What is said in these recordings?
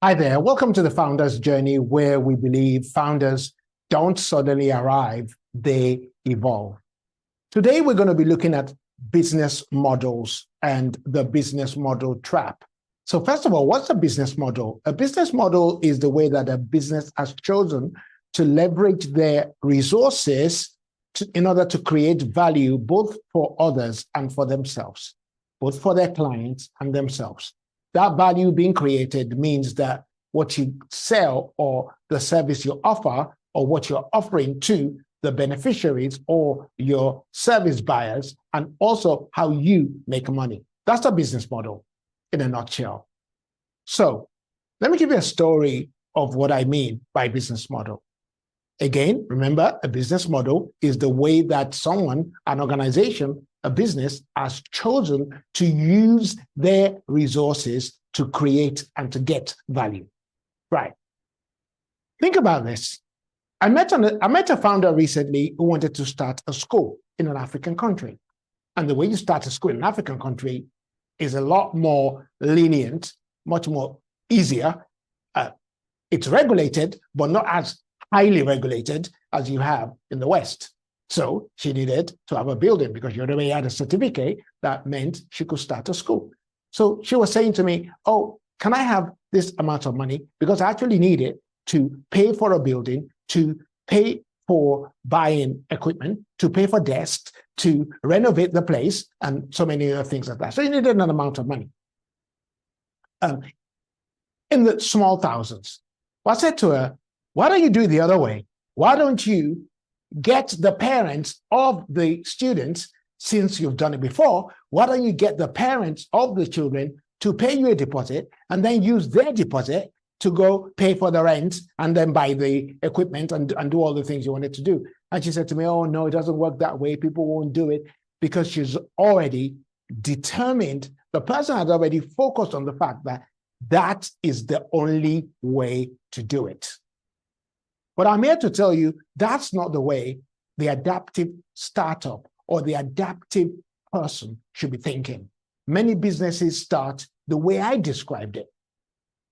Hi there. Welcome to the Founders Journey, where we believe founders don't suddenly arrive, they evolve. Today, we're going to be looking at business models and the business model trap. So first of all, what's a business model? A business model is the way that a business has chosen to leverage their resources in order to create value both for others and for themselves, both for their clients and themselves. That value being created means that what you sell or the service you offer or what you're offering to the beneficiaries or your service buyers, and also how you make money. That's a business model in a nutshell. So let me give you a story of what I mean by business model. Again, remember, a business model is the way that someone, an organization, a business has chosen to use their resources to create and to get value. Right. Think about this. I met a founder recently who wanted to start a school in an African country. And the way you start a school in an African country is a lot more lenient, much more easier. It's regulated, but not as highly regulated as you have in the West. So she needed to have a building because she already had a certificate that meant she could start a school. So she was saying to me, oh, can I have this amount of money? Because I actually need it to pay for a building, to pay for buying equipment, to pay for desks, to renovate the place, and so many other things like that. So you needed an amount of money in the small thousands. Well, I said to her, why don't you do it the other way? Why don't you get the parents of the students, since you've done it before, why don't you get the parents of the children to pay you a deposit and then use their deposit to go pay for the rent and then buy the equipment and do all the things you wanted to do? And she said to me, oh, no, it doesn't work that way. People won't do it, because she's already determined. The person has already focused on the fact that that is the only way to do it. But I'm here to tell you that's not the way the adaptive startup or the adaptive person should be thinking. Many businesses start the way I described it.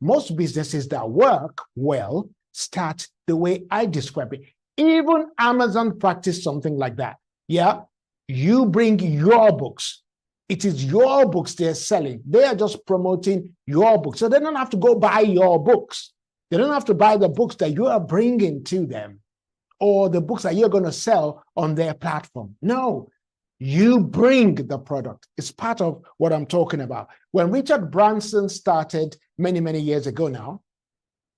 Most businesses that work well start the way I described it. Even Amazon practiced something like that. Yeah, you bring your books. It is your books they're selling. They are just promoting your books. So they don't have to go buy your books. They don't have to buy the books that you are bringing to them or the books that you're going to sell on their platform. No, you bring the product. It's part of what I'm talking about. When Richard Branson started many, many years ago now,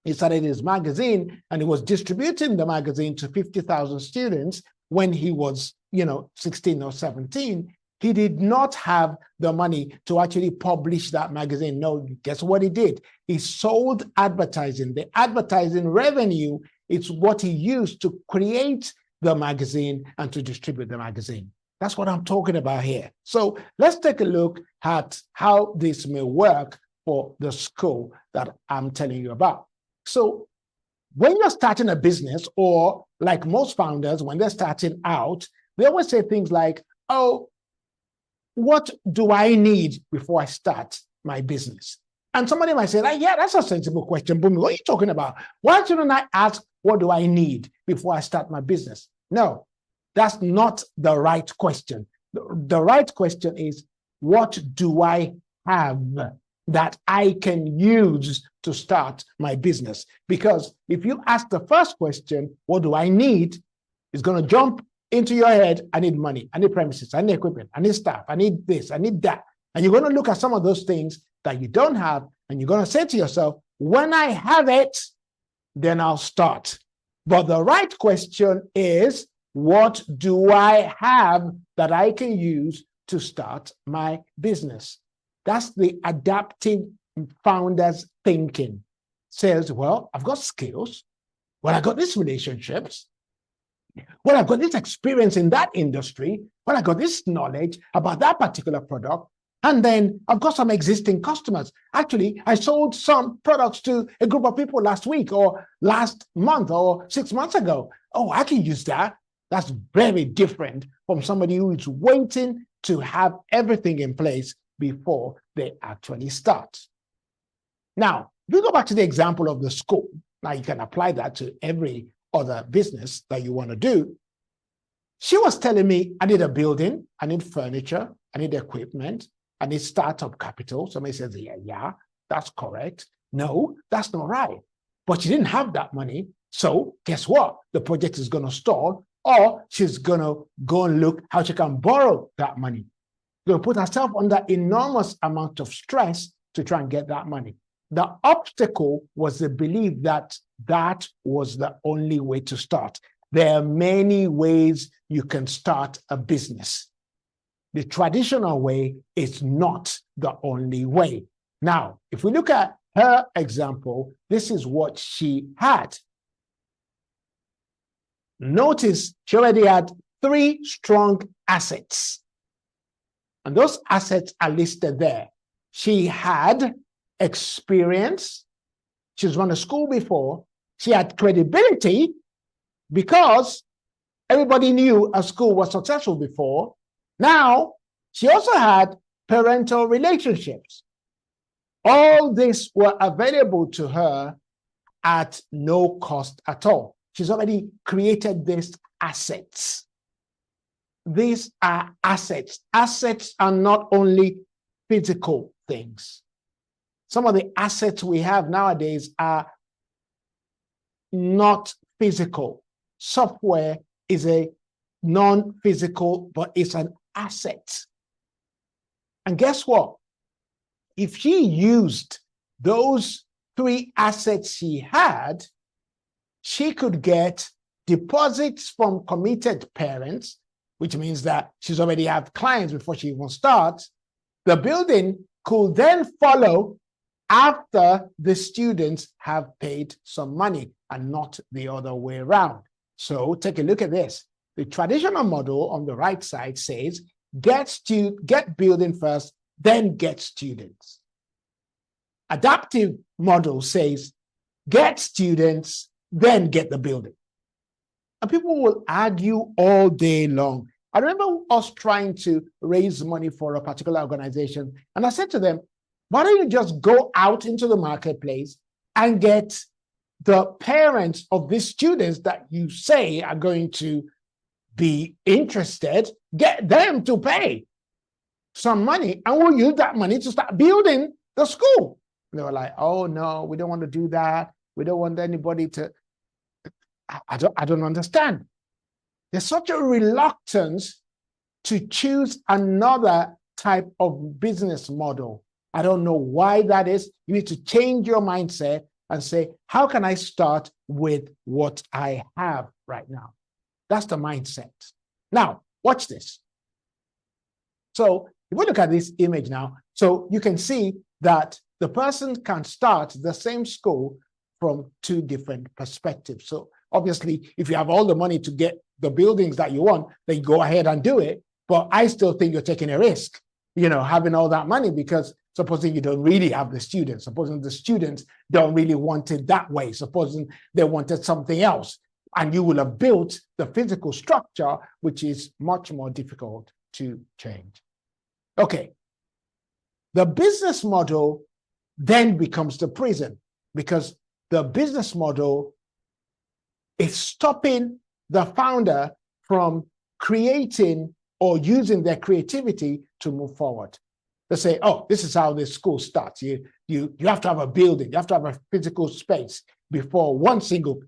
he started his magazine and he was distributing the magazine to 50,000 students when he was, 16 or 17. He did not have the money to actually publish that magazine. No, guess what he did? He sold advertising. The advertising revenue is what he used to create the magazine and to distribute the magazine. That's what I'm talking about here. So let's take a look at how this may work for the school that I'm telling you about. So when you're starting a business, or like most founders, when they're starting out, they always say things like, oh, what do I need before I start my business? And somebody might say, yeah, that's a sensible question, Boomy. What are you talking about? Why shouldn't I ask, what do I need before I start my business? No, that's not the right question. The right question is, what do I have that I can use to start my business? Because if you ask the first question, what do I need? It's going to jump into your head. I need money, I need premises, I need equipment, I need staff, I need this, I need that. And you're going to look at some of those things that you don't have, and you're going to say to yourself, when I have it, then I'll start. But the right question is, what do I have that I can use to start my business? That's the adaptive founder's thinking. Says, well, I've got skills. Well, I got these relationships. Well, I've got this experience in that industry. Well, I got this knowledge about that particular product. And then I've got some existing customers. Actually, I sold some products to a group of people last week or last month or 6 months ago. Oh, I can use that. That's very different from somebody who is waiting to have everything in place before they actually start. Now, If you go back to the example of the school, now you can apply that to every other business that you want to do. She was telling me, I need a building, I need furniture, I need equipment, I need startup capital. Somebody says, yeah, that's correct. No, that's not right. But she didn't have that money. So guess what? The project is going to stall, or she's going to go and look how she can borrow that money. She's going to put herself under enormous amount of stress to try and get that money. The obstacle was the belief that that was the only way to start. There are many ways you can start a business. The traditional way is not the only way. Now, if we look at her example, this is what she had. Notice she already had 3 strong assets. And those assets are listed there. She had experience. She's run a school before. She had credibility because everybody knew a school was successful before. Now, she also had parental relationships. All these were available to her at no cost at all. She's already created these assets. These are assets. Assets are not only physical things. Some of the assets we have nowadays are not physical. Software is a non-physical, but it's an asset. And guess what? If she used those 3 assets she had, she could get deposits from committed parents, which means that she's already have clients before she even starts. The building could then follow after the students have paid some money and not the other way around. So take a look at this. The traditional model on the right side says, get building first, then get students. Adaptive model says, get students, then get the building. And people will argue all day long. I remember us trying to raise money for a particular organization, and I said to them, why don't you just go out into the marketplace and get the parents of these students that you say are going to be interested, get them to pay some money, and we'll use that money to start building the school. And they were like, oh no, we don't want to do that. We don't want anybody to, I don't understand. There's such a reluctance to choose another type of business model. I don't know why that is. You need to change your mindset and say, how can I start with what I have right now? That's the mindset. Now, watch this. So if we look at this image now, so you can see that the person can start the same school from 2 different perspectives. So obviously, if you have all the money to get the buildings that you want, then you go ahead and do it. But I still think you're taking a risk, having all that money, because supposing you don't really have the students, supposing the students don't really want it that way, supposing they wanted something else, and you will have built the physical structure, which is much more difficult to change. Okay. The business model then becomes the prison, because the business model is stopping the founder from creating or using their creativity to move forward. They say, oh, this is how this school starts. You have to have a building, you have to have a physical space before one single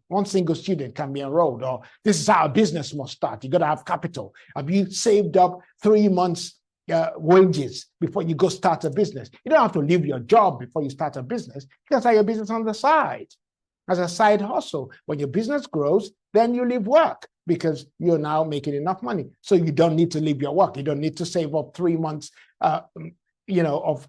student can be enrolled. Or this is how a business must start. You got to have capital. Have you saved up 3 months wages before you go start a business? You don't have to leave your job before you start a business. You can start your business on the side as a side hustle. When your business grows, then you leave work because you're now making enough money. So you don't need to leave your work. You don't need to save up 3 months of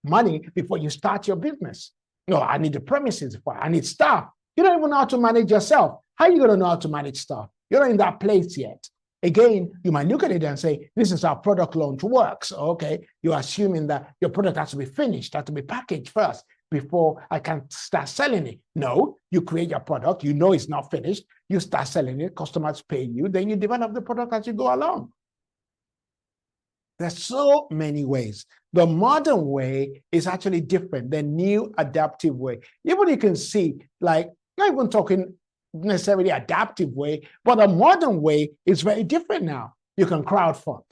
money before you start your business. No, I need the premises, I need staff. You don't even know how to manage yourself. How are you going to know how to manage staff? You're not in that place yet. Again, you might look at it and say, this is how product launch works. Okay, you're assuming that your product has to be finished, has to be packaged first before I can start selling it. No, you create your product, you know it's not finished, you start selling it, customers pay you, then you develop the product as you go along. There's so many ways. The modern way is actually different. The new adaptive way. Even you can see, like, not even talking necessarily adaptive way, but a modern way is very different now. You can crowdfund.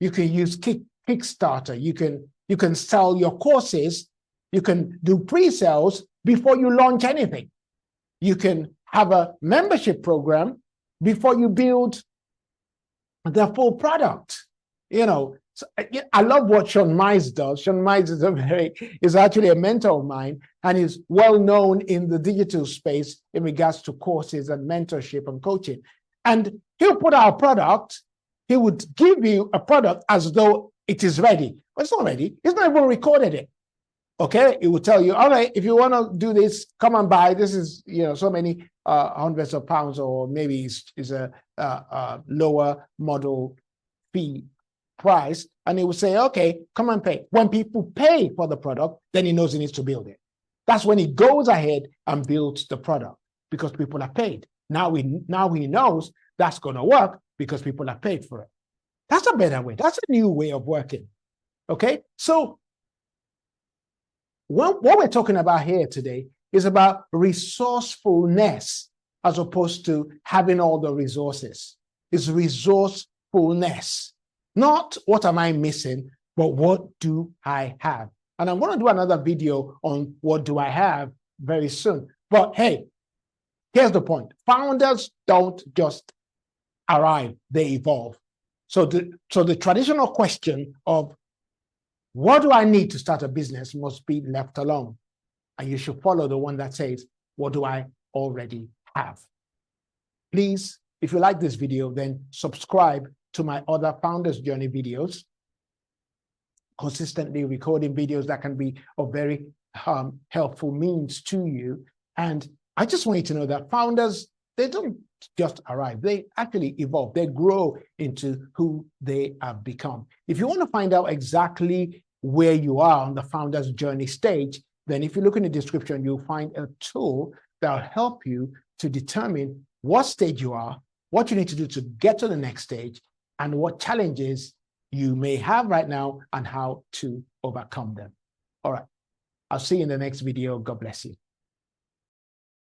You can use Kickstarter. You can sell your courses. You can do pre-sales before you launch anything. You can have a membership program before you build the full product. You know, so I love what Sean Mize does. Sean Mize is actually a mentor of mine and is well known in the digital space in regards to courses and mentorship and coaching. And he'll put out a product. He would give you a product as though it is ready, but it's not ready. He's not even recorded it. Okay, it will tell you, all right, if you want to do this, come and buy. This is, so many hundreds of pounds, or maybe it's a lower model fee price, and he will say, okay, come and pay. When people pay for the product, then he knows he needs to build it. That's when he goes ahead and builds the product, because people are paid. Now he knows that's going to work because people are paid for it. That's a better way. That's a new way of working. Okay, so what we're talking about here today is about resourcefulness as opposed to having all the resources. It's resourcefulness. Not what am I missing, but what do I have? And I'm going to do another video on what do I have very soon. But hey, here's the point. Founders don't just arrive, they evolve. So the traditional question of what do I need to start a business must be left alone. And you should follow the one that says, what do I already have? Please, if you like this video, then subscribe to my other Founders Journey videos, consistently recording videos that can be of very helpful means to you. And I just want you to know that founders, they don't just arrive, they actually evolve, they grow into who they have become. If you want to find out exactly where you are on the Founders Journey stage, then if you look in the description, you'll find a tool that will help you to determine what stage you are, what you need to do to get to the next stage, and what challenges you may have right now and how to overcome them. All right. I'll see you in the next video. God bless you.